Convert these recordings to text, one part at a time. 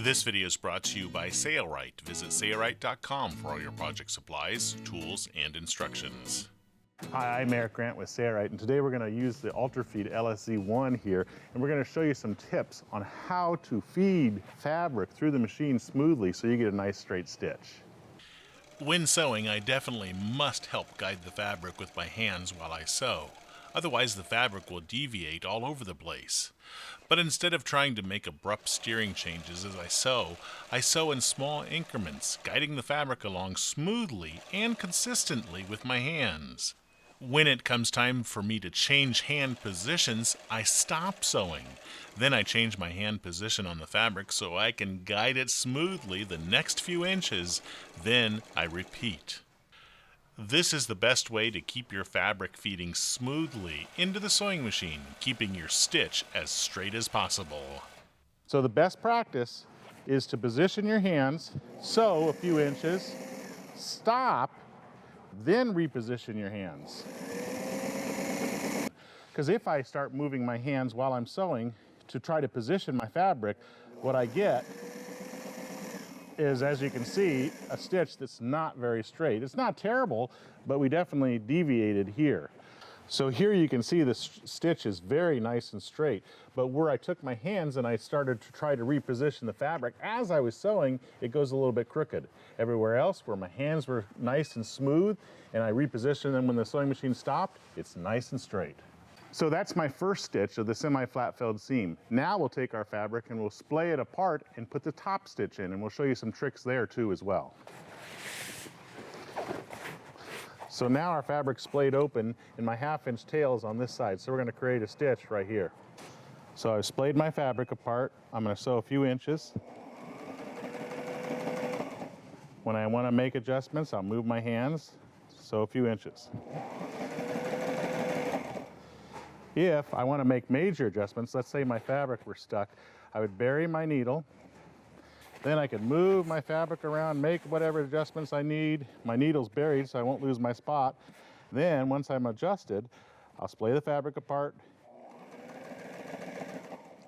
This video is brought to you by Sailrite. Visit sailrite.com for all your project supplies, tools, and instructions. Hi, I'm Eric Grant with Sailrite, and today we're going to use the UltraFeed LSZ1 here, and we're going to show you some tips on how to feed fabric through the machine smoothly so you get a nice straight stitch. When sewing, I definitely must help guide the fabric with my hands while I sew. Otherwise, the fabric will deviate all over the place. But instead of trying to make abrupt steering changes as I sew in small increments, guiding the fabric along smoothly and consistently with my hands. When it comes time for me to change hand positions, I stop sewing. Then I change my hand position on the fabric so I can guide it smoothly the next few inches. Then I repeat. This is the best way to keep your fabric feeding smoothly into the sewing machine, keeping your stitch as straight as possible. So the best practice is to position your hands, sew a few inches, stop, then reposition your hands. Because if I start moving my hands while I'm sewing to try to position my fabric, what I get is, as you can see, a stitch that's not very straight. It's not terrible, but we definitely deviated here. So here you can see the stitch is very nice and straight, but where I took my hands and I started to try to reposition the fabric as I was sewing, it goes a little bit crooked. Everywhere else where my hands were nice and smooth and I repositioned them when the sewing machine stopped, it's nice and straight. So that's my first stitch of the semi-flat felled seam. Now we'll take our fabric and we'll splay it apart and put the top stitch in, and we'll show you some tricks there too as well. So now our fabric's splayed open and my 1/2-inch tail is on this side, so we're going to create a stitch right here. So I've splayed my fabric apart. I'm going to sew a few inches. When I want to make adjustments, I'll move my hands, sew a few inches. If I want to make major adjustments, let's say my fabric were stuck, I would bury my needle. Then I could move my fabric around, make whatever adjustments I need. My needle's buried so I won't lose my spot. Then once I'm adjusted, I'll splay the fabric apart,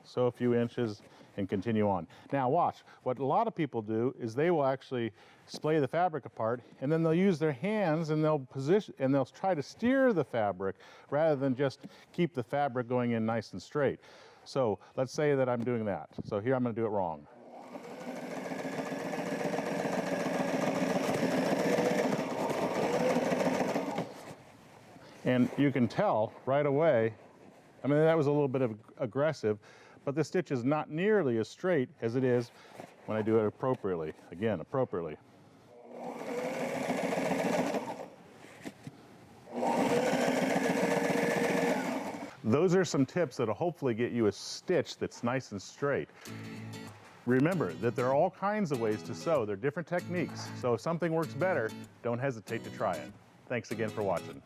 sew a few inches, and continue on. Now watch, what a lot of people do is they will actually splay the fabric apart and then they'll use their hands and they'll position and they'll try to steer the fabric rather than just keep the fabric going in nice and straight. So let's say that I'm doing that. So here I'm going to do it wrong. And you can tell right away, I mean, that was a little bit of aggressive, but the stitch is not nearly as straight as it is when I do it appropriately. Again, appropriately. Those are some tips that'll hopefully get you a stitch that's nice and straight. Remember that there are all kinds of ways to sew. There are different techniques. So if something works better, don't hesitate to try it. Thanks again for watching.